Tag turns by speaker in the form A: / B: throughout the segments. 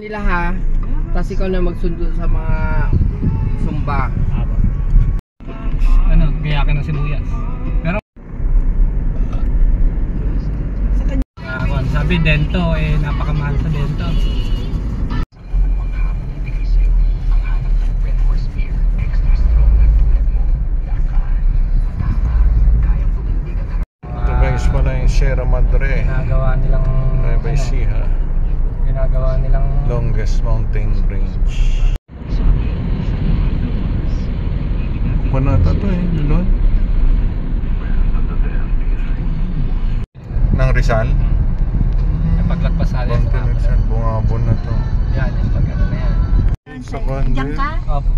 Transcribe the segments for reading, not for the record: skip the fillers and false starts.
A: Sila ha, tapos ikaw na magsundo sa mga sumba.
B: Ano, gayakin ng sibuyas. Pero sabi dento eh, napakamahal sa dento.
C: Ito guys pala yung Sierra Madre.
B: Ginagawa nilang
C: Nueva Ecija.
B: Ginagawa nilang
C: Longest mountain range. Panata to eh, Lulon. Nang Rizal?
B: paglagpas natin sa
C: Rizal, bungabon na to.
B: yan, yung pagkano na yan.
C: Sa Conde.
B: Opo.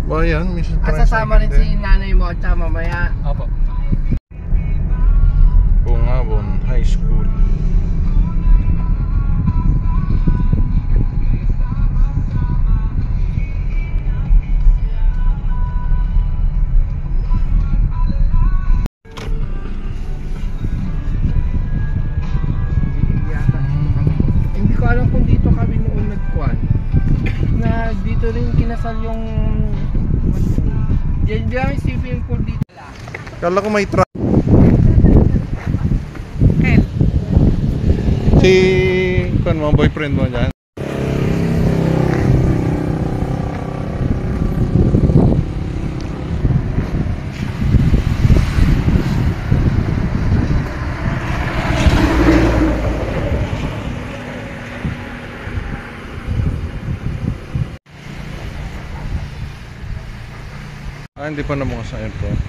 C: Ba yan, Mrs.
A: At sasama rin si nanay mo at saka mamaya.
B: Opo.
C: Bungabon High School.
A: Hindi ko alam kung dito kami noon nagkuhan. Na dito rin kinasal yung di lang yung swimming pool dito.
C: Kala ko may truck.
A: Kel.
C: Si kan mo boyfriend mo dyan. Hindi pa naman sa airport.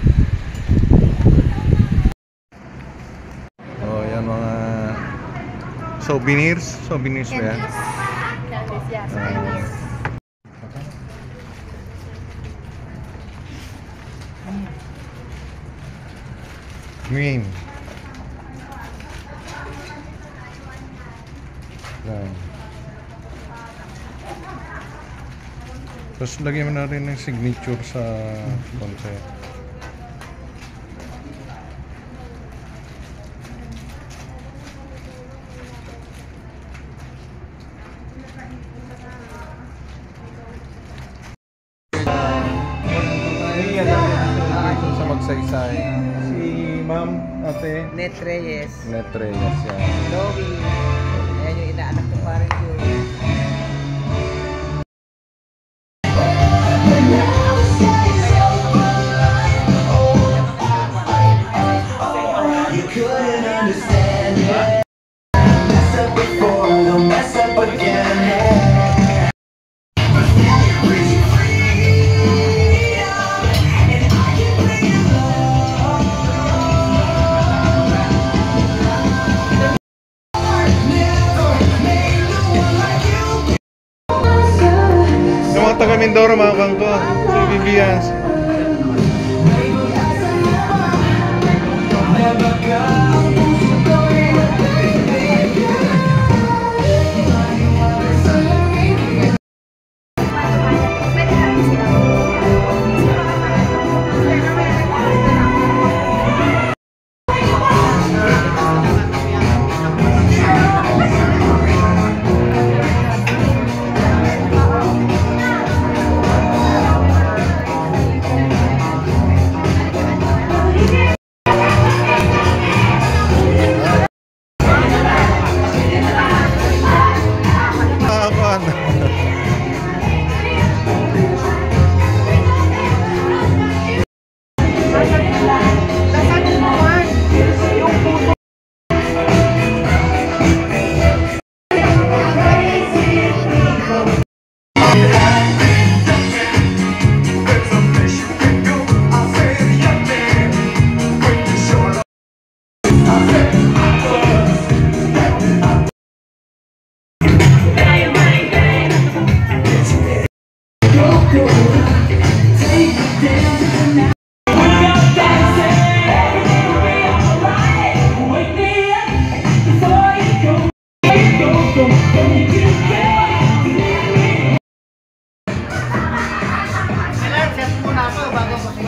C: Oh, yan mga souvenirs. Souvenirs ba yan?
D: Candies, yeah, souvenirs.
C: Green. Yan. Tapos lagyan mo na rin ng signature sa concert. Sa Magsaysay. Si Ma'am, Ate
A: Net Reyes.
C: Net Reyes yan.
A: Lowy. Ayan yung inaanak ko pa rin yun.
C: Taga Mindoro mga bangko, si Vivians.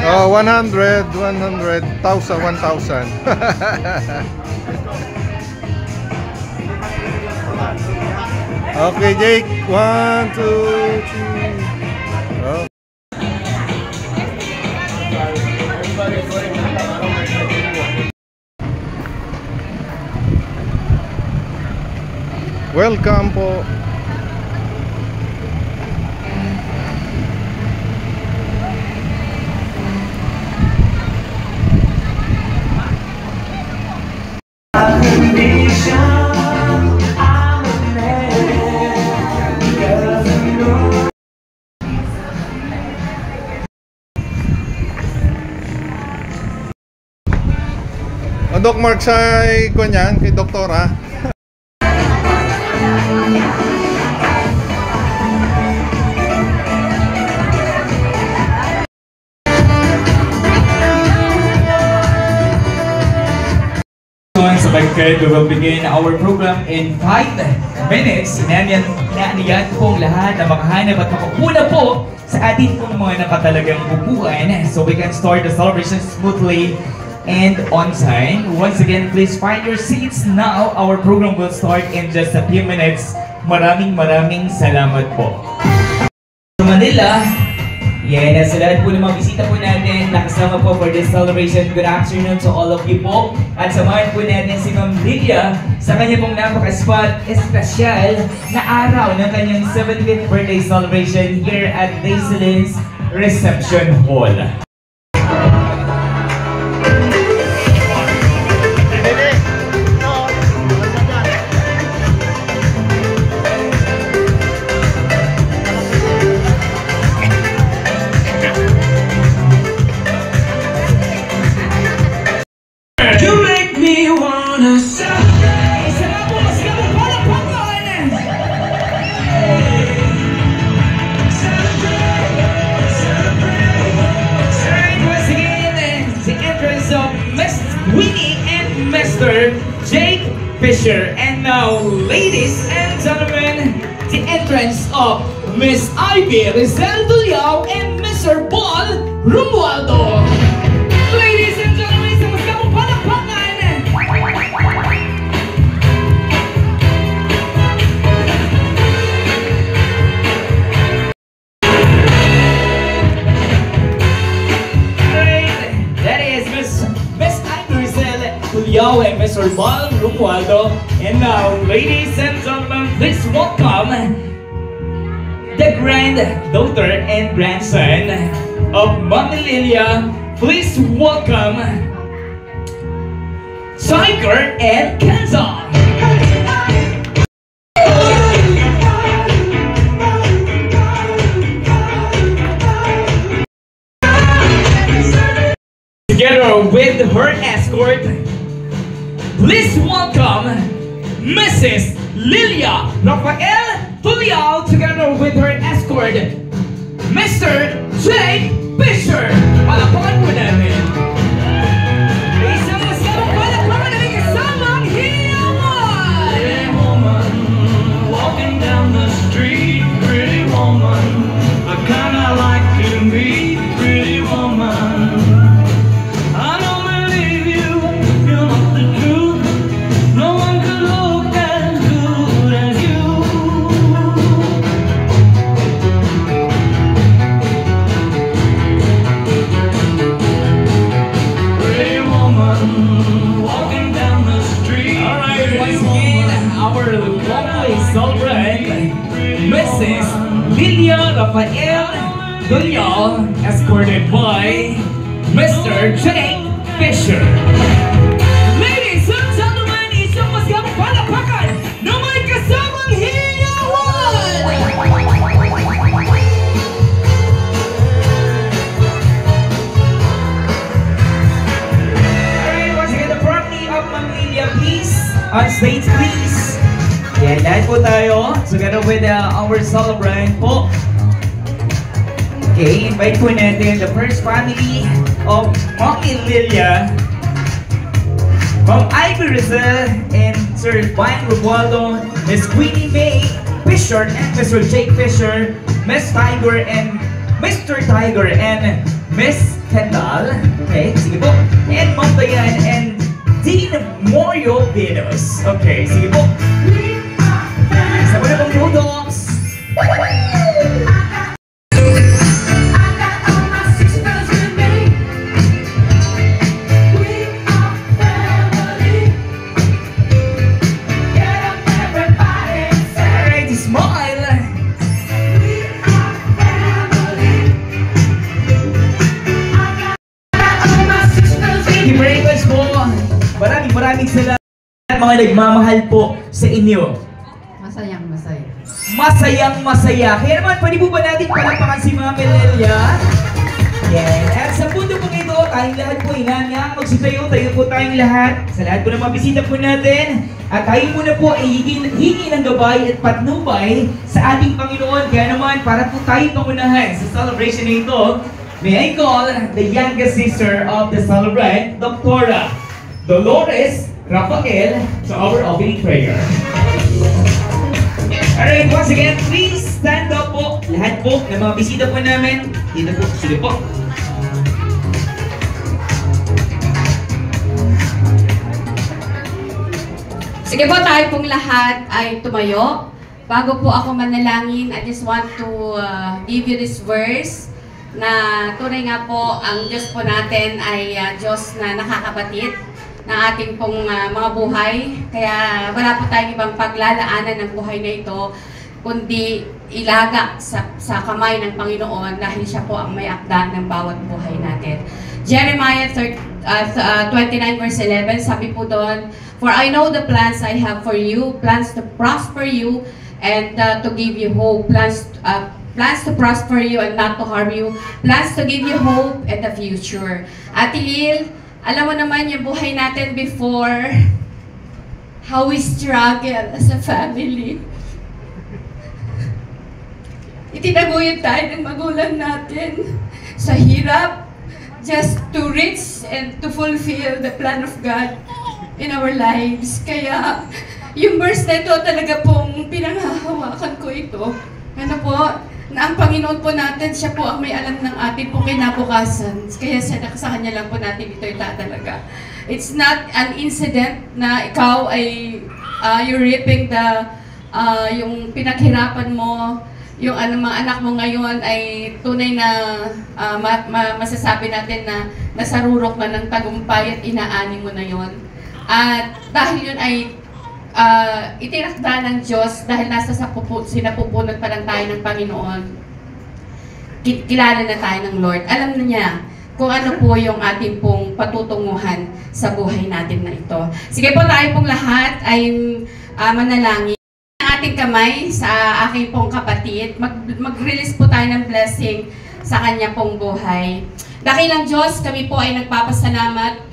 C: Oh, 100, 100, 1,000, 1,000. Okay, Jake. 1, 2, 3. Oh. Welcome po. Doc Mark sa kanya, kay doktora.
E: Sa pagkakad, we will begin our program in 5 minutes. Inaaniyan pong lahat na makahanap at makapuna po sa atin pong mga nakatalagang bubuan so we can start the celebration smoothly and on time. Once again, please find your seats now. Our program will start in just a few minutes. Maraming salamat po. Manila, yan, sa lahat po ng mga bisita po natin, nakasama po for this celebration. Good afternoon to all of you po. At samahan po natin si Ma'am Lilia sa kanya pong napaka-spot, espesyal na araw ng kanyang 75th birthday celebration here at Daisylin's Reception Hall. Jake Fisher. And now, ladies and gentlemen, the entrance of Miss Ivy Rizal Duliao and Mr. Paul Romualdo. Ladies and gentlemen, sa mas kapong palakpakan! That is Miss Ivy Rizal Duliao and Mr. Paul Romualdo. And now, ladies and gentlemen, please welcome the granddaughter and grandson of Mami Lilia. Please welcome Tiger and Kenza. Together with her escort, please welcome Mrs. Lilia Rafael Tuliao together with her escort, Mr. Jake Fisher. Palakpakan po natin. Isang masarap palakpakan na may kasamang hiyawan. Pretty woman, walking down the street. Pretty woman, I kinda like to meet. Pretty woman, I don't believe you, you're not the truth. No one could look as good as you. Pretty woman, walking down the street. Alright, once again, our lovely celebrant, Mrs. Lilia Rafael Duliao, escorted by Mr. Jake Fisher. Ladies and gentlemen, isang masigabong palakpakan na may kasamang hiyawan! Alright, once again, the property of Ma'am Lilia, please. On stage, please. Yan, lahat po tayo. Together with our celebrant po. Okay, invite po natin the first family of Mami Lilia, Ma'am Ivy Rizal and Sir Juan Romualdo, Miss Queenie May Fisher and Mr. Jake Fisher, Miss Tiger and Mr. Tiger and Miss Kendall. Okay, sige po. And Ma'am Dayan and Dean Morio Vinos. Okay, sige po. you very much po. Maraming salamat mga nagmamahal po sa inyo.
D: Masayang masaya.
E: Masayang masaya. Kaya naman, pwede po ba natin palapakan si Ma'am Melelia? Yes. At sa punto po ito, tayong lahat po inangang magsitayo, tayo po tayong lahat. Sa lahat po ng mga bisita po natin. At tayo muna po ay hingi ng gabay at patnubay sa ating Panginoon. Kaya naman, para po tayo pangunahan sa celebration na ito, may I call the youngest sister of the celebrant, Dr. Dolores Rafael, to our opening prayer. Alright, once again, please stand up po. Lahat po ng mga bisita po namin. Dito po, sige po.
F: Sige po, tayo pong lahat ay tumayo. Bago po ako manalangin, I just want to give you this verse na tunay nga po, ang Diyos po natin ay Diyos na nakakabatid ng ating pong mga buhay. Kaya wala po tayong ibang paglalaanan ng buhay na ito, kundi ilaga sa kamay ng Panginoon dahil siya po ang may akda ng bawat buhay natin. Jeremiah 29 verse 11, sabi po doon, "For I know the plans I have for you, plans to prosper you and to give you hope, plans to prosper you and not to harm you, plans to give you hope and the future." Ate Lil, alam mo naman yung buhay natin before, how we struggle as a family. Itinaguyod tayo ng magulang natin sa hirap just to reach and to fulfill the plan of God in our lives. Kaya yung verse na ito talaga pong pinanghahawakan ko ito. Ano po, na ang Panginoon po natin, siya po ang may alam ng ating pong kinabukasan. Kaya sa kanya lang po natin ito itatalaga. It's not an incident na ikaw ay you're reaping yung pinaghirapan mo, yung mga anak mo ngayon ay tunay na masasabi natin na nasarurok na ng tagumpay at inaani mo na yon. At dahil yun ay itinakda ng Diyos dahil nasa sinapupunod pa lang tayo ng Panginoon. Kilala na tayo ng Lord. Alam na niya kung ano po yung ating pong patutunguhan sa buhay natin na ito. Sige po, tayo pong lahat ay manalangin. Ang ating kamay sa aking pong kapatid. Mag-release po tayo ng blessing sa kanya pong buhay. Dakilang Diyos, kami po ay nagpapasalamat,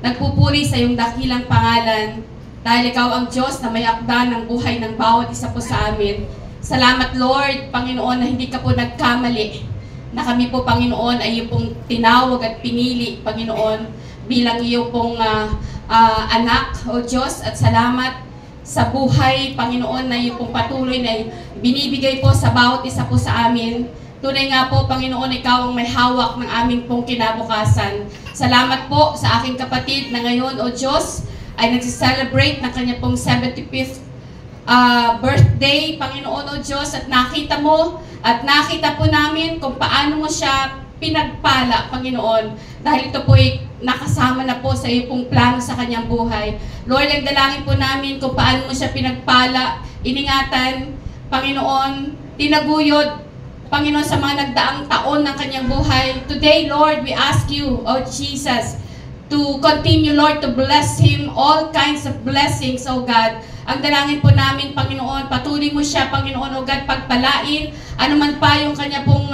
F: nagpupuri sa iyong dakilang pangalan. Dahil ikaw ang Diyos na may akda ng buhay ng bawat isa po sa amin. Salamat Lord, Panginoon, na hindi ka po nagkamali. Na kami po, Panginoon, ay iyong pong tinawag at pinili, Panginoon, bilang iyong pong anak, O Diyos. At salamat sa buhay, Panginoon, na iyong pong patuloy na binibigay po sa bawat isa po sa amin. Tunay nga po, Panginoon, ikaw ang may hawak ng aming pong kinabukasan. Salamat po sa aking kapatid na ngayon, O Diyos, ay nagsiselebrate ng kanya pong 75th birthday, Panginoon o Diyos, at nakita mo at nakita po namin kung paano mo siya pinagpala, Panginoon, dahil ito po ay nakasama na po sa iyo pong plano sa kanyang buhay. Lord, ang dalangin po namin kung paano mo siya pinagpala, iningatan, Panginoon, tinaguyod, Panginoon, sa mga nagdaang taon ng kanyang buhay. Today, Lord, we ask you, O Jesus, to continue, Lord, to bless him, all kinds of blessings, O God. Ang dalangin po namin, Panginoon, patuloy mo siya, Panginoon, O God, pagpalain, anuman pa yung kanya pong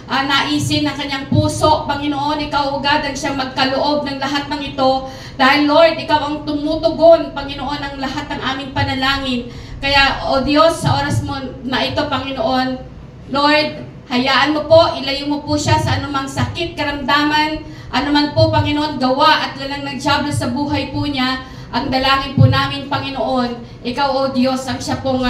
F: naisin ng kanyang puso, Panginoon, ikaw, O God, ang siyang magkaloob ng lahat ng ito. Dahil, Lord, ikaw ang tumutugon, Panginoon, ang lahat ng aming panalangin. Kaya, O Diyos, sa oras mo na ito, Panginoon, Lord, hayaan mo po, ilayo mo po siya sa anumang sakit, karamdaman, anuman po, Panginoon, gawa at lalang ng diablo sa buhay po niya. Ang dalangin po namin, Panginoon, ikaw, O Diyos, ang siya pong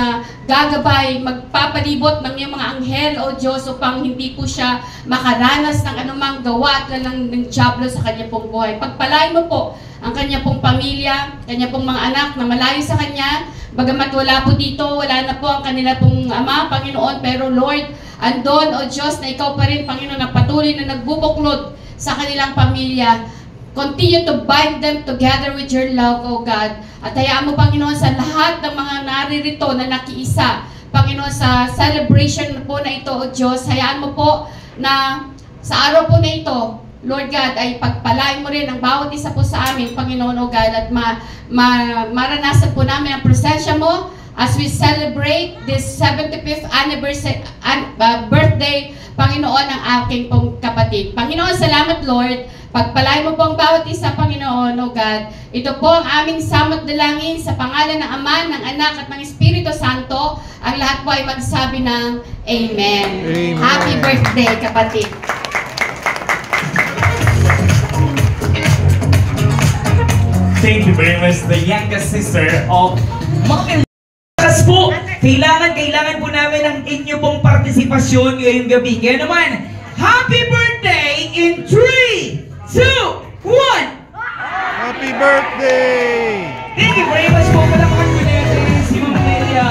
F: gagabay, magpapalibot ng iyong mga anghel, O Diyos, upang hindi po siya makaranas ng anumang gawa at lalang ng diablo sa kanya pong buhay. Pagpalain mo po ang kanya pong pamilya, kanya pong mga anak na malayo sa kanya, bagamat wala po dito, wala na po ang kanila pong ama, Panginoon, pero Lord, andon, O Diyos, na ikaw pa rin, Panginoon, na patuloy na nagbubuklod sa kanilang pamilya. Continue to bind them together with your love, O God. At hayaan mo, Panginoon, sa lahat ng mga naririto na nakiisa, Panginoon, sa celebration po na ito, O Diyos, hayaan mo po na sa araw po na ito, Lord God, ay pagpalain mo rin ang bawat isa po sa amin, Panginoon o God, at maranasan po namin ang presensya mo as we celebrate this 75th anniversary, birthday, Panginoon, ng aking pong kapatid. Panginoon, salamat Lord. Pagpalain mo po ang bawat isa, Panginoon o God. Ito po ang aming samot dalangin sa pangalan ng Ama, ng Anak, at ng Espiritu Santo. Ang lahat po ay magsabi ng Amen.
C: Amen.
F: Happy birthday, kapatid.
E: Thank you very much, the youngest sister of Mami. Kas po, kailangan po namin ang inyo pong partisipasyon ngayong gabi. Kaya naman, happy birthday in 3, 2, 1!
C: Happy birthday!
E: Thank you very much po. Palakpan ko na yun si Ma'am Nelia.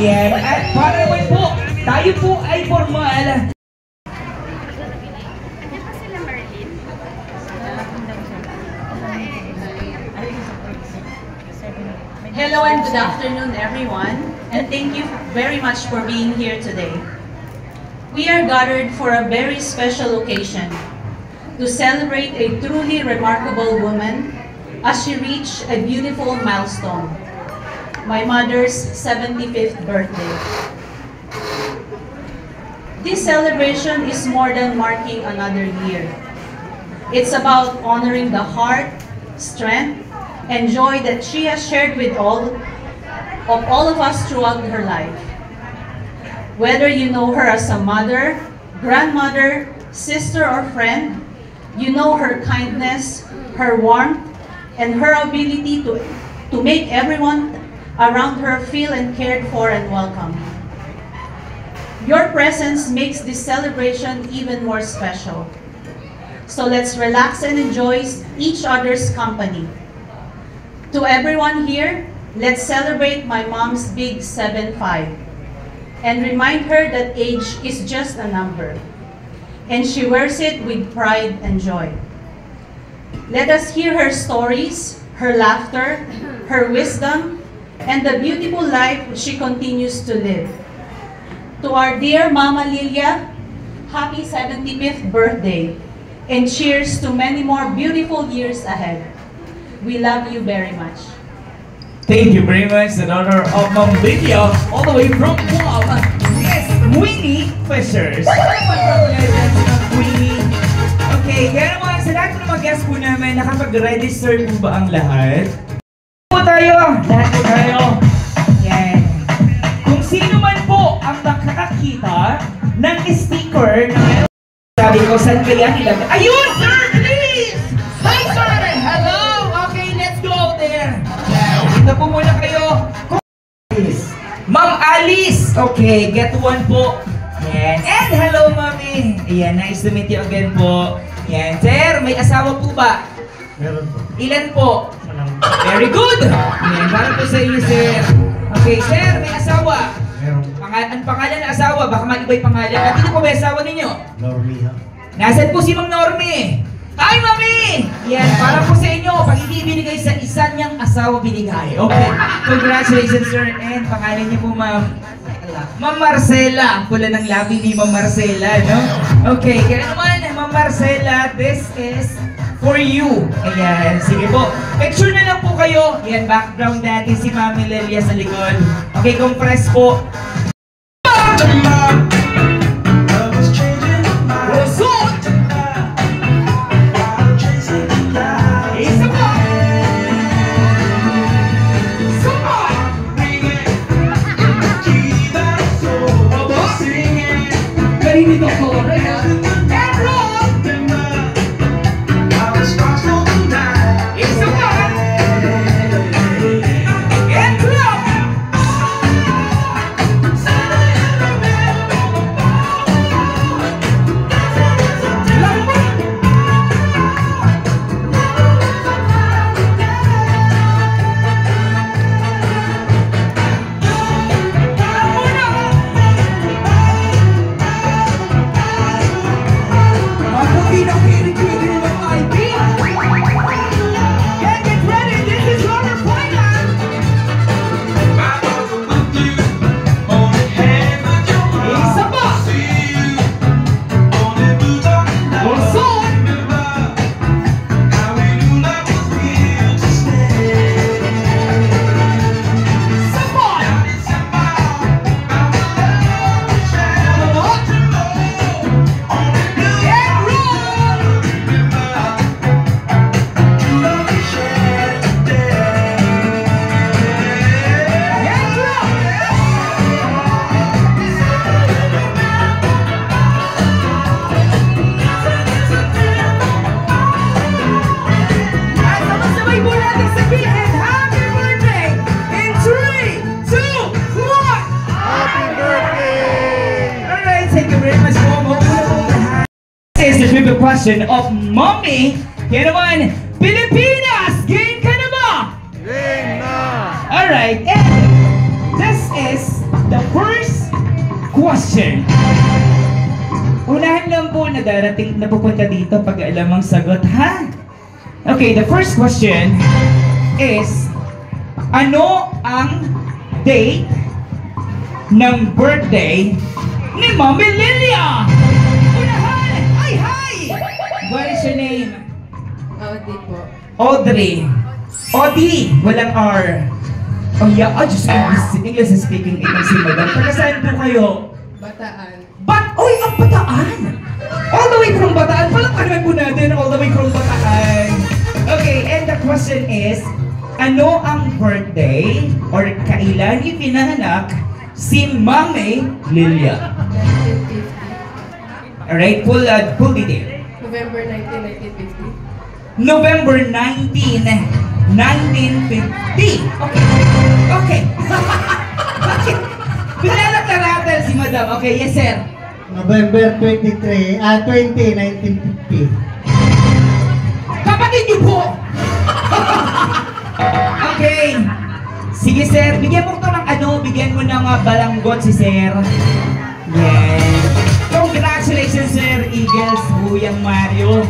E: Yan. At para naman po, tayo po ay formal.
G: Hello and good afternoon, everyone, and thank you very much for being here today. We are gathered for a very special occasion to celebrate a truly remarkable woman as she reached a beautiful milestone, my mother's 75th birthday. This celebration is more than marking another year. It's about honoring the heart, strength, and joy that she has shared with all of us throughout her life. Whether you know her as a mother, grandmother, sister, or friend, you know her kindness, her warmth, and her ability to make everyone around her feel and cared for and welcome. Your presence makes this celebration even more special. So let's relax and enjoy each other's company. To everyone here, let's celebrate my mom's big 7'5" and remind her that age is just a number, and she wears it with pride and joy. Let us hear her stories, her laughter, her wisdom, and the beautiful life she continues to live. To our dear Mama Lilia, happy 75th birthday, and cheers to many more beautiful years ahead. We love you very much.
E: Thank you very much, the daughter of Ma'am Lydia, all the way from Guam, Miss Winnie Fishers. Winnie. Okay, kaya naman sa lahat ng mga guests po namin, nakapag-register po ba ang lahat? Lahat po tayo. Yan. Kung sino man po ang nakakakita ng sticker na meron, sabi ko, saan kaya nila? Ayun, sir, please! Hi, sir! Hello! Okay, let's go there. Dito po muna kayo. Ma'am Alice! Okay, get one po. Yan. And hello, Mami! Ayan, nice to meet you again po. Yan. Sir, may asawa po ba?
C: Meron po.
E: Ilan po? Very good! Yan, para po sa iyo, sir. Okay, sir, may asawa.
C: Meron.
E: Ang pangalan ng asawa, baka mag-iba'y pangalan. At hindi po ba asawa ninyo?
C: Normie ha?
E: Nasaan po si Mang Normie? Hi, Mami! Yan, para po sa inyo, pag hindi binigay sa isa niyang asawa binigay. Okay, congratulations, sir. And pangalan niyo po, Ma'am? Ma'am Marcela. Ang pula ng labi ni Ma'am Marcela, no? Okay, kaya naman, Ma'am Marcela, this is for you. Ayan, sige po. Picture na lang po kayo. Yan, background natin si Mami Lelia sa likod. Okay, compress po. the question of Mommy. Kaya naman, Pilipinas! Game ka na ba?
C: Game na!
E: Alright, and this is the first question. Unahan lang po na darating na pupunta dito pag alam ang sagot, ha? Okay, the first question is, ano ang date ng birthday ni Mami Lilia? Unahan! Ay, hi! What is your name?
D: Audi po.
E: Audrey. Audie, walang R. Oh yeah, just English speaking itong si Madam. Taga saan po kayo?
D: Bataan.
E: Oy, ang Bataan! All the way from Bataan. Palakpakan po natin, all the way from Bataan. Okay, and the question is, ano ang birthday or kailan ipinanganak si Mami Lilia?
D: 1950.
E: Alright, full detail.
D: November 19, 1950.
E: November 19, 1950. Okay. Okay. Okay. Bigla nagtaratal si Madam. Okay, yes sir.
H: November 20, 1950.
E: Kapatid niyo po! Okay. Sige sir, bigyan mo ito ng bigyan mo ng balanggot si sir. Yes. Congratulations sir, Eagles, Buyang Mario.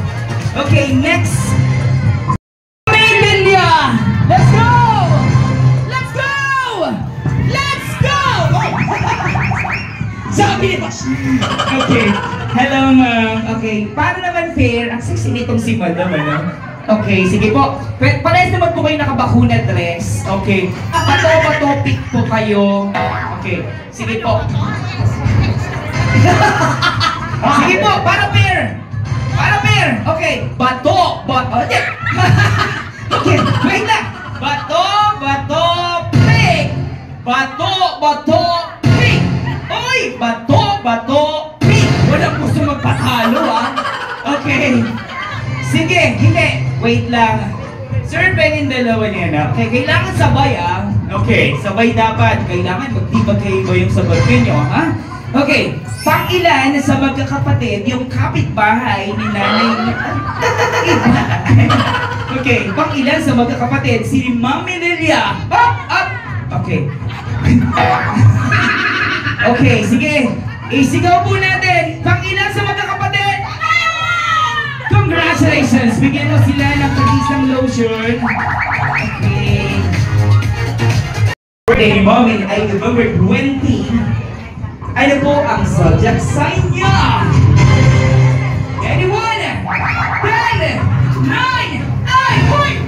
E: Okay, next. Mami Lilia! Let's go! Let's go! Let's go! Sabi niya. Okay. Hello ma'am. Okay. Paano naman fair? Ang sexy nitong si Madam, ano? Okay, sige po. Parehas naman po kayo nakabakuna dress. Okay. Pato-topic po kayo. Okay. Sige po. Sige po, para fair. Para fair. Okay. Bato. Okay, wait lang. Bato, pick. Bato, pick. Oy, bato, pick. Walang gusto magpatalo, ha? Okay. Sige, hindi. Wait lang. Sir, pwedeng dalawa niya na. Okay, kailangan sabay, ah. Okay, sabay dapat. Kailangan magtibag kayo yung sagot ninyo, ha? Okay, pang-ilan sa magkakapatid yung kapitbahay ni nanay Okay, pang-ilan sa magkakapatid si Mami Lilia? Up! Okay. Okay, sige. Isigaw po natin. Pang-ilan sa magkakapatid? Congratulations! Bigyan mo sila ng isang lotion. Okay. Birthday ni Mommy ay November 20. Ano po ang zodiac sign niya? Anyone? 10, 9, ay, hoy!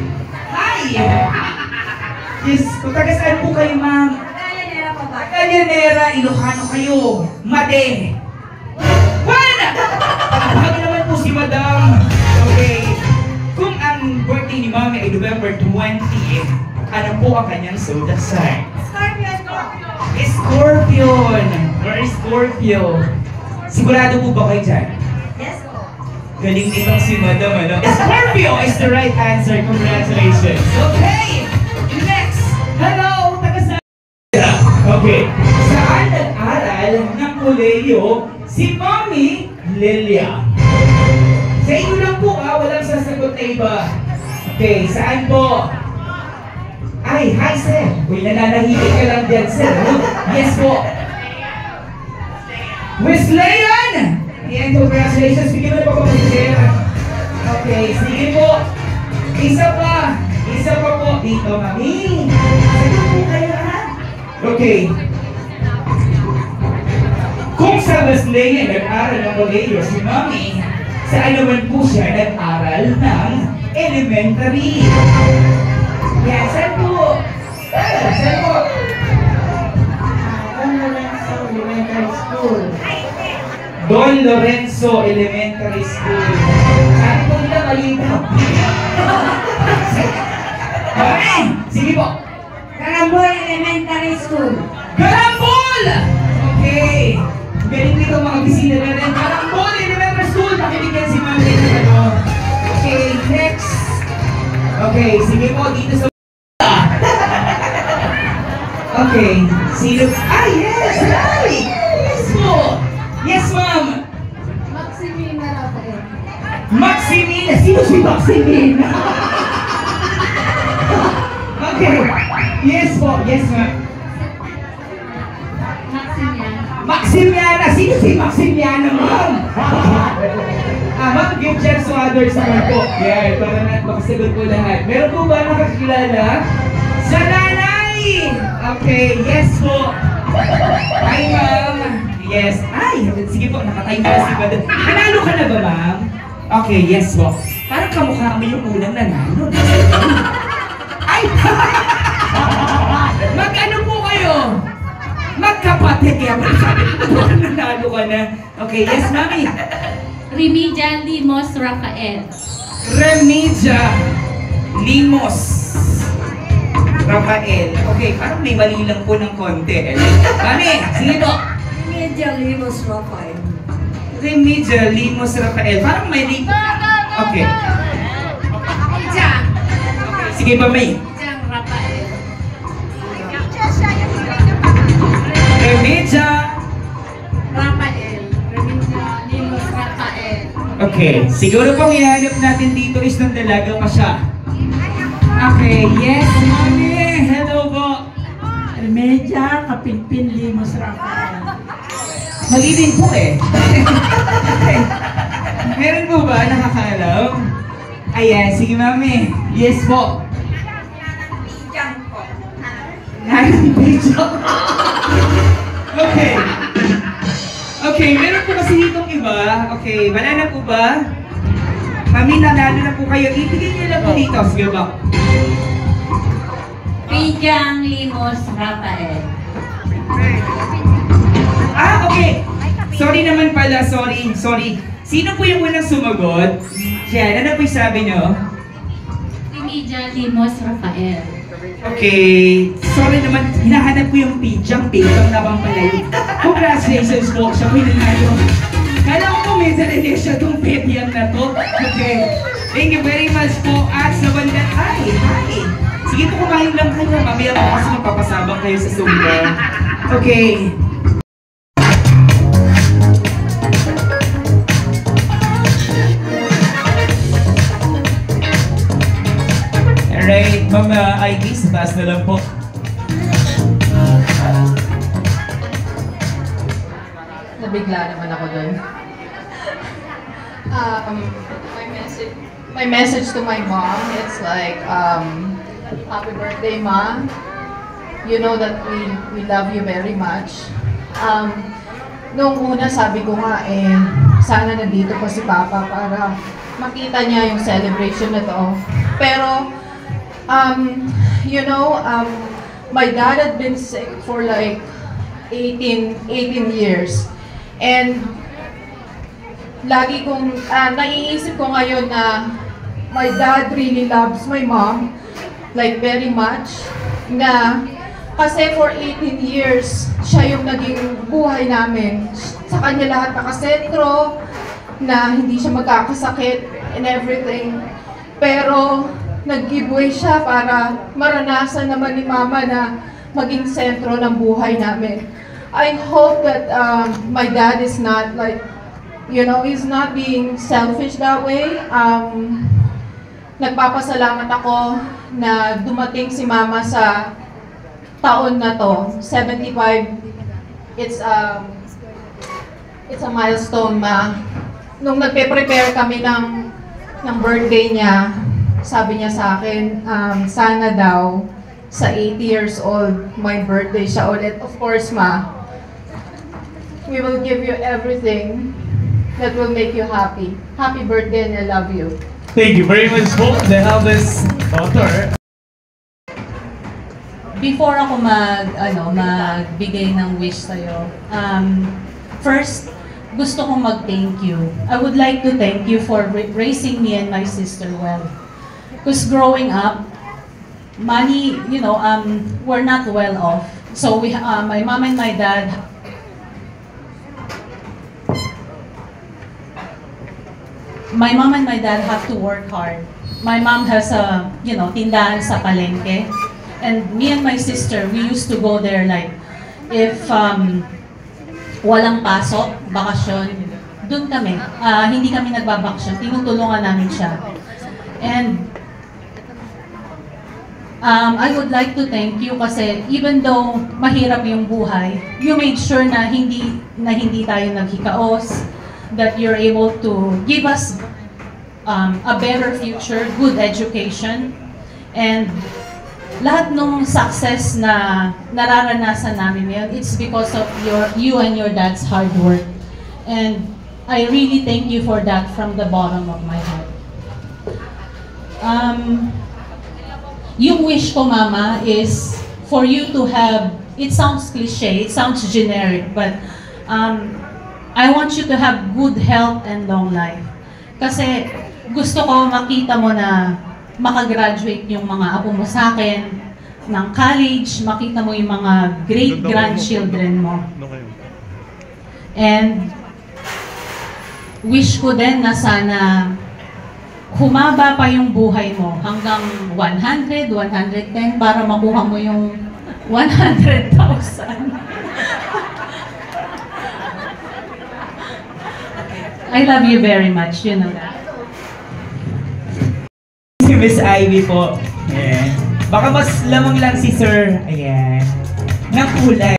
E: Hi! Yes, kung taga saan po kayo, ma'am? Tagalyanera, Ilocano kayo. Made. Juan! Bahagi naman po si Madam. Okay. Kung ang birthday ni Mami ay November 20, ano po ang kanyang zodiac sign? Scorpion! Or Scorpio? Sigurado po ba kayo dyan?
F: Yes po.
E: Galing nitong si Madam, ano? Scorpio is the right answer. Congratulations. Okay! Next! Hello! Taga saan? Okay. Saan nag-aral ng kolehiyo si Mami Lilia? Sa inyo lang po, walang sasagot na iba. Okay, saan po? Ay, hi sir! Uy, nananahimik ka lang dyan sir. Yes po. Wesleyan! Yan, congratulations. Bigyan mo na pa po sir. Okay, sige po. Isa pa po. Dito, mami. Sige po kayo, ha? Okay. Kung sa Wesleyan nag-aral ng kolehiyo si Mami, saan naman po siya nag-aral ng elementary? Yan, saan po? Saan po? Don Lorenzo Elementary School. Saan po nila malinaw? Okay, sige po.
F: Karambol Elementary School.
E: Karambol! Okay. Galing dito mga bisita natin. Karambol Elementary School. Pakibigyan si Mami ng ano. Okay, next. Okay, sige po dito sa Okay, sino? Yes! Hi! Yes po! Yes, ma'am!
D: Maximina Rafael.
E: Maximina! Sino si Maximina? Okay. Yes po. Yes, ma'am. Maximiana! Sino si Maximiana, ma'am? Ma'am, give chance to others naman po. Yeah, para na makasagot po lahat. Meron po ba nakakilala? Sa nanay! Okay, yes po. Hi, ma'am. Yes. Ay, sige po, nakatayo na si Madam. Nanalo ka na ba, ma'am? Okay, yes po. Parang kamukha mo yung unang nanalo. Ay! Mag-ano po kayo? Magkapatid kaya nanalo ka na. Okay, yes, mami.
I: Remedial Limos Rafael.
E: Remedia Limos Rafael. Okay, parang may mali lang po ng konti. Mami, sige po.
I: Remedial Limos Rafael.
E: Remedia Limos Rafael. Parang may li... Okay.
I: Jang.
E: Sige pa, May.
I: Jang Rafael.
E: Remedia.
I: Rafael. Remedial Limos Rafael.
E: Okay, siguro pong ihanap natin dito is ng dalaga pa siya. Okay, yes, mami. Hello po.
I: Remedial Kapinpin Limos Rafael.
E: Mali din po eh. Meron po ba nakakaalam? Ayan, sige mami. Yes po.
I: Jang po.
E: Nanang Bijang. Okay. Okay, meron po kasi ditong iba. Okay, wala na po ba? Mami, nanalo na po kayo. Ibigay niyo lang po dito. Sige ba?
I: Remedial Limos Rafael.
E: Okay. Sorry naman pala, sorry. Sino po yung unang sumagot? Yan, ano po yung sabi nyo?
I: Remedial Limos Rafael.
E: Okay, sorry naman, hinahanap ko yung Pijang naman pala yun. Congratulations po, siya po yung nanalo. Kala ko po may dala siya itong Pijang na to. Okay, thank you very much po. At sa banda, hi. Sige po, kumain lang kayo. Mamaya po kasi magpapasabang kayo sa Zumba. Okay. Alright, Ma'am Ivy, sa taas na lang po.
D: Nabigla naman ako dun. My message to my mom, it's like, happy birthday, Ma. You know that we love you very much. Noong una, sabi ko nga, sana nandito pa si Papa para makita niya yung celebration na to. Pero, you know, my dad had been sick for like 18 years. And lagi kong, naiisip ko ngayon na my dad really loves my mom, like very much. Na, kasi for 18 years, siya yung naging buhay namin. Sa kanya lahat nakasentro, na hindi siya magkakasakit and everything. Pero, nag-giveaway siya para maranasan naman ni Mama na maging sentro ng buhay namin. I hope that my dad is not like, you know, he's not being selfish that way. Nagpapasalamat ako na dumating si Mama sa taon na to, 75. It's a milestone, Ma. Nung nagpe-prepare kami ng birthday niya, sabi niya sa akin, sana daw sa 80 years old, my birthday siya ulit. Of course, Ma, we will give you everything that will make you happy. Happy birthday and I love you.
E: Thank you very much po, the eldest daughter.
G: Before ako magbigay ng wish sa'yo, first, gusto kong mag-thank you. I would like to thank you for raising me and my sister well. Because growing up, money, you know, we're not well off. So my mom and my dad, have to work hard. My mom has a, you know, tindahan sa palengke. And me and my sister, we used to go there like, if walang pasok, bakasyon, doon kami. Hindi kami nagbabakasyon, tinutulungan namin siya. And I would like to thank you kasi even though mahirap yung buhay, you made sure na hindi tayo naghikaos, that you're able to give us a better future, good education, and lahat ng success na nararanasan namin ngayon, it's because of you and your dad's hard work. And I really thank you for that from the bottom of my heart. Yung wish ko, Mama, is for you to have, it sounds cliche, it sounds generic, but I want you to have good health and long life. Kasi gusto ko makita mo na makagraduate yung mga apo mo sa akin ng college, makita mo yung mga great-grandchildren mo. And wish ko din na sana humaba pa yung buhay mo hanggang 100, 110 para makuha mo yung 100,000. I love you very much, you know that.
E: Si Miss Ivy po. Ayan. Baka mas lamang lang si Sir. Ayan. Ng kulay.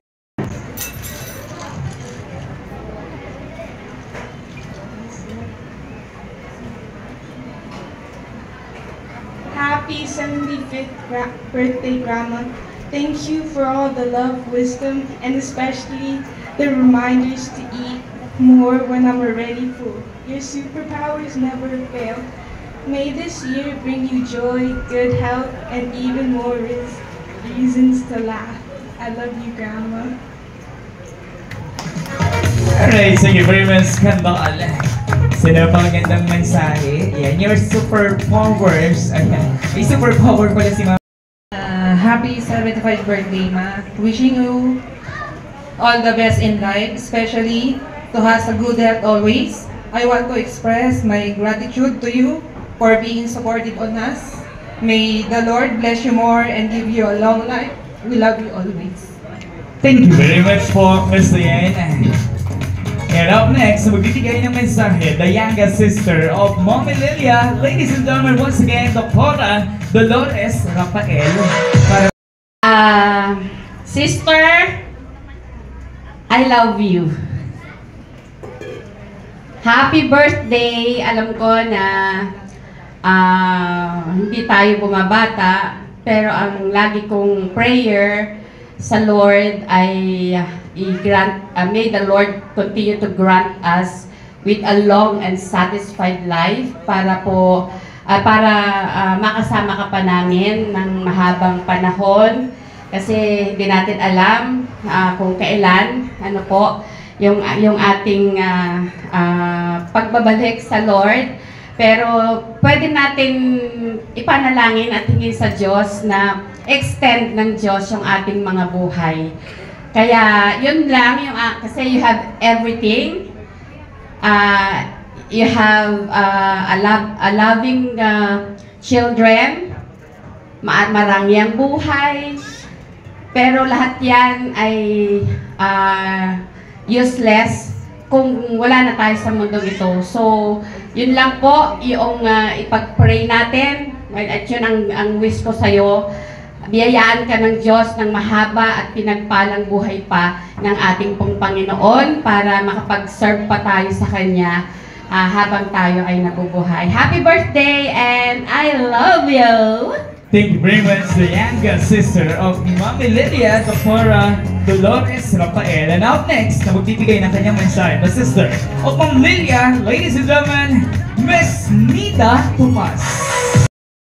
J: Happy 75th birthday, Grandma. Thank you for all the love, wisdom, and especially the reminders to eat more when I'm already full. Your superpowers never fail. May this year bring you joy, good health, and even more reasons to laugh. I love you, Grandma.
E: Alright, thank you very much, Kandal. So, napakagandang mensahe. Ayan, your superpowers. Ayan, may superpower pala si Mama.
K: Happy 75th birthday, Ma. Wishing you all the best in life, especially to have a good health always. I want to express my gratitude to you for being supportive on us. May the Lord bless you more and give you a long life. We love you always.
E: Thank you very much po, Ms. Diane. And up next, magbibigay ng mensahe, the youngest sister of Mommy Lilia. Ladies and gentlemen, once again, Dr. Dolores Rafael.
L: Sister, I love you. Happy birthday! Alam ko na hindi tayo bumabata, pero ang lagi kong prayer sa Lord ay may the Lord continue to grant us with a long and satisfied life para makasama ka pa namin ng mahabang panahon kasi hindi natin alam kung kailan yung ating pagbabalik sa Lord, pero pwede natin ipanalangin at hingin sa Diyos na extend ng Diyos yung ating mga buhay. Kaya yun lang yung kasi you have everything. You have a loving children, marami ang buhay, pero lahat yan ay useless kung wala na tayo sa mundong ito. So, yun lang po yung ipag-pray natin. At yun ang wish ko sa'yo. Biyayaan ka ng Diyos ng mahaba at pinagpalang buhay pa ng ating pong Panginoon para makapag-serve pa tayo sa Kanya habang tayo ay nabubuhay. Happy birthday and I love you!
E: Thank you very much, the youngest sister of Mommy Lilia, Dr. Dolores Rafael. And up next, na magbibigay ng kanyang mensahe, the sister of Mom Lilia, ladies and gentlemen, Miss Nita Tomas.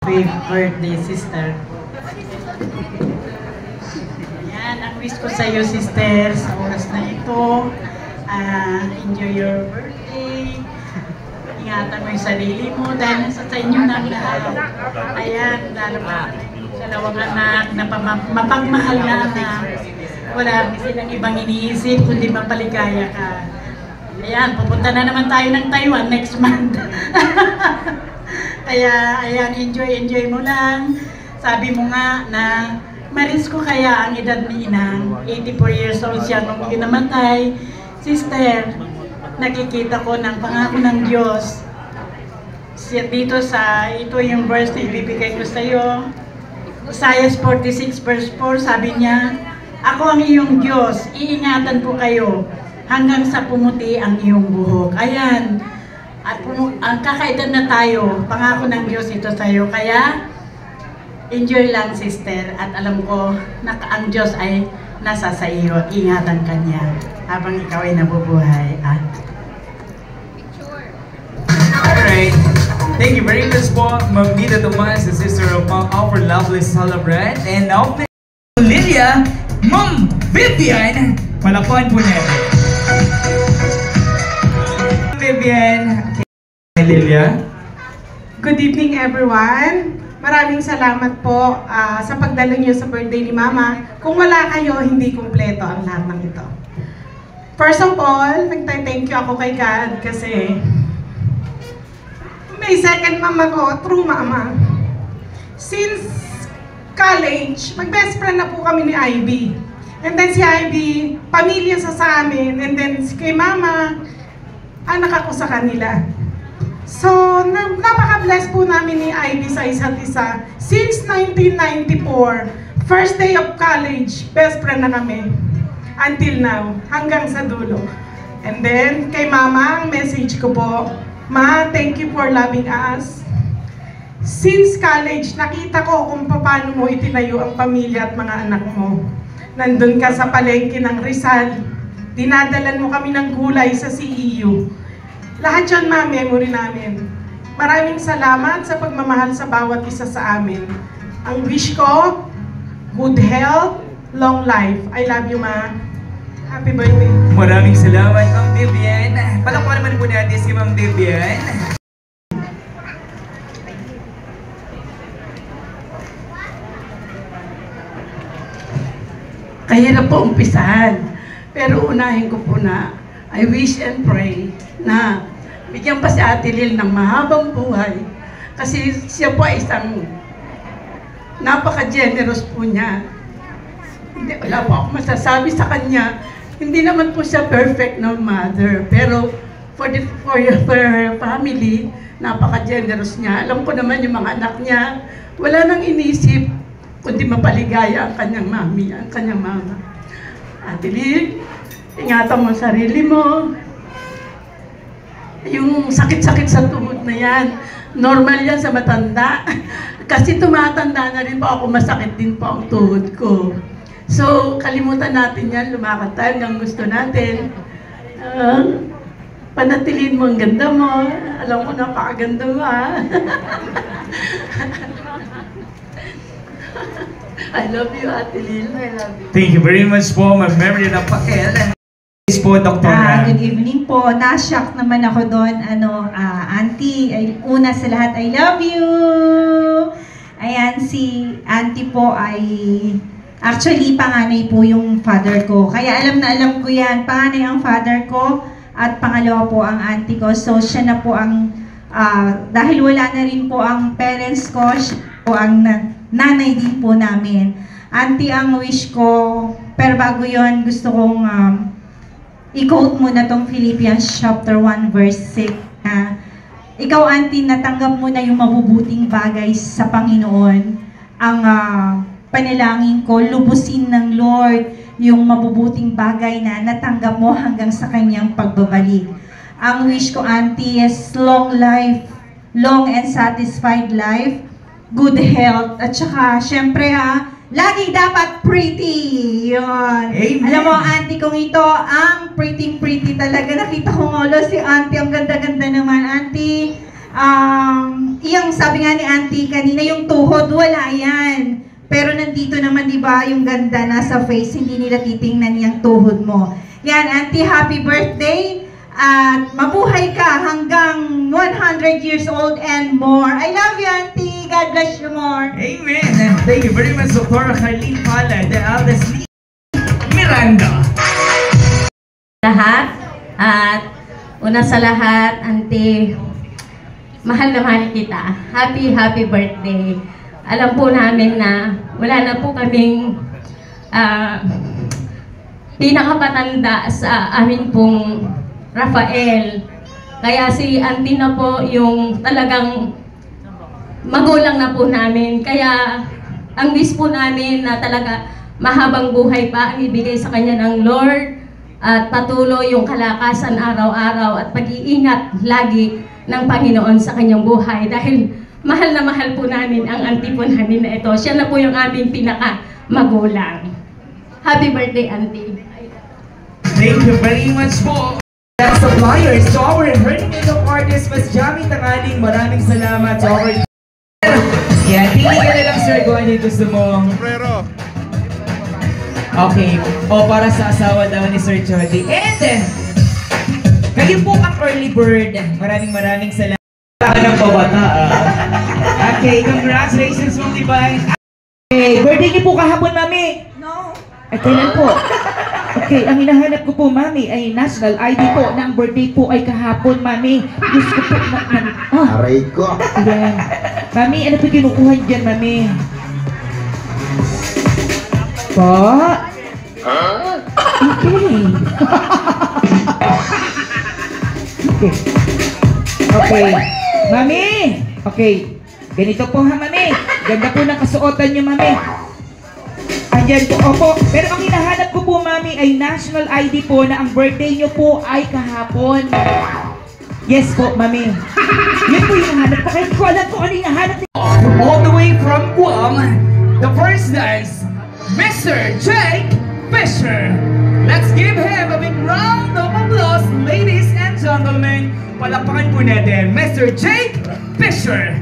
M: Happy birthday, sister. Yan, ang wish ko sa iyo, sister, sa oras na ito, enjoy your birthday. Ingatan mo yung sarili mo dahil sa inyo na lahat. Ayan, dalawang anak na mapagmahal na anak. Wala silang ibang iniisip kundi mapaligaya ka. Ayan, pupunta na naman tayo ng Taiwan next month. Kaya, ayan, enjoy mo lang. Sabi mo nga na maris ko kaya ang edad ni Inang. 84 years old siya nung namatay. Sister, nakikita ko ng pangako ng Diyos. Dito ito yung verse na ibibigay ko sa iyo. Isaiah 46 verse 4, sabi niya, ako ang iyong Diyos, iingatan ko kayo hanggang sa pumuti ang iyong buhok. Ayan, at ang kakaedad na tayo, pangako ng Diyos ito sa iyo. Kaya, enjoy lang, sister, at alam ko na ang Diyos ay nasa sa iyo, ingatan ka niya habang ikaw ay nabubuhay.
E: Alright, thank you very much po, Ma'am Nita Tomas, the sister of our lovely celebrant. And now, Lilia, Ma'am Vivian, palakpakan po niya. Vivian, Lilia.
N: Good evening, everyone. Maraming salamat po sa pagdalo niyo sa birthday ni Mama. Kung wala kayo, hindi kumpleto ang lahat ng ito. First of all, nagtay-thank you ako kay God kasi may second mama ko, true mama. Since college, mag-best friend na po kami ni Ivy. And then si Ivy, pamilya sa amin. And then kay Mama, anak ako sa kanila. So, napaka-bless po namin ni Ivy sa isa't isa. Since 1994, first day of college, best friend na kami. Until now, hanggang sa dulo. And then, kay Mama, ang message ko po, Ma, thank you for loving us. Since college, nakita ko kung paano mo itinayo ang pamilya at mga anak mo. Nandun ka sa palengke ng Rizal, dinadalan mo kami ng gulay sa CEU. Lahat yun, Ma, memory namin. Maraming salamat sa pagmamahal sa bawat isa sa amin. Ang wish ko, good health, long life. I love you, Ma. Happy birthday.
E: Maraming salamat, Ma'am Vivian. Palakpakan naman po natin si Ma'am Vivian.
O: Kahirap po umpisahan. Pero unahin ko po na I wish and pray na bigyan pa si Ate Lil ng mahabang buhay. Kasi siya po ay isang napaka-generous po niya. Hindi, wala po ako masasabi sa kanya. Hindi naman po siya perfect na mother. Pero for her family, napaka-generous niya. Alam ko naman yung mga anak niya, wala nang inisip kundi mapaligaya ang kanyang mami, ang kanyang mama. Ate Lil, ingatan mo sarili mo. Yung sakit-sakit sa tuhod na yan, normal yan sa matanda. Kasi tumatanda na rin po ako, masakit din po ang tuhod ko. So, kalimutan natin yan, lumakad tayo hanggang gusto natin. Panatilin mo ang ganda mo. Alam ko, napakaganda mo, ha? I love you, Ate Lil. I love you.
E: Thank you very much po, Ma'am Mary Rafael. Yes po, Dr.
P: Good evening po. Na-shock naman ako doon. Auntie, una sa lahat, I love you! Ayan, si Auntie po ay actually panganay po yung father ko. Kaya alam na alam ko yan. Panganay ang father ko at pangalawa po ang auntie ko. So siya na po ang, dahil wala na rin po ang parents ko, siya po ang nanay din po namin. Auntie, ang wish ko, pero bago yon gusto kong i-quote muna tong Philippians chapter 1 verse 6. Ikaw, Auntie, natanggap mo na yung mabubuting bagay sa Panginoon. Ang panalangin ko, lubusin ng Lord yung mabubuting bagay na natanggap mo hanggang sa kanyang pagbabalik. Ang wish ko, Auntie, is long life, long and satisfied life, good health, at saka, syempre lagi dapat pretty. Yun. Amen. Alam mo, Auntie, kung ito ang pretty talaga. Nakita ko ngolo si Auntie, ang ganda-ganda naman, Auntie. Yung sabi nga ni Auntie kanina, yung tuhod, wala yan. Pero nandito naman, di ba, yung ganda nasa face, hindi nila titingnan yung tuhod mo. Yan, Auntie, happy birthday. At mabuhay ka hanggang 100 years old and more. I love you, Auntie. God bless you more.
E: Amen. Thank you very much, Dr. Carlene Pala, the eldest Miranda.
L: Lahat, at una sa lahat, Auntie, mahal na mahal kita. Happy birthday. Alam po namin na wala na po kaming pinakapatanda sa amin pong
Q: Rafael. Kaya si auntie na po yung talagang magulang na po namin. Kaya ang wish po namin na talaga mahabang buhay pa ang ibigay sa kanya ng Lord at patuloy yung kalakasan araw-araw at pag-iingat lagi ng Panginoon sa kanyang buhay dahil mahal na mahal po namin ang auntie po namin na ito. Siya na po yung aming pinaka-magulang. Happy birthday, auntie.
E: Thank you very much po. As suppliers to our Herning Makeup Artist, Mas Jamie Tangaling, maraming salamat to our... Yan, tingin ka na lang sir kung ano yung gusto mo. Okay, o para sa asawa daw ni Sir Jody. And, kayo po ang early bird. Maraming salamat. Ng pabata. Okay, congratulations Ma'am Divine. Okay, birthday niyo po kahapon, Mami.
R: No.
E: Ay, kailan po? Okay, ang hinahanap ko po, Mami, ay national ID po na ang birthday po ay kahapon, Mami. Gusto ko po na...
S: Aray ko.
E: Ayan. Mami, ano po kinukuha dyan, Mami? Po? Okay. Okay. Mami! Okay. Ganito po ha, Mami. Ganda po ng kasuotan niyo, Mami. Andyan po, opo. Pero ang hinahanap ko po, Mami, ay national ID po na ang birthday niyo po ay kahapon. Yes po, Mami. Yun po yung hinahanap ko. Kahit ko alam po ano yung hinahanap niyo. All the way from Guam, the first dance, Mr. Jake Fisher. Let's give him a big round of applause, ladies and gentlemen. Palakpakan po natin, Mr. Jake Fisher.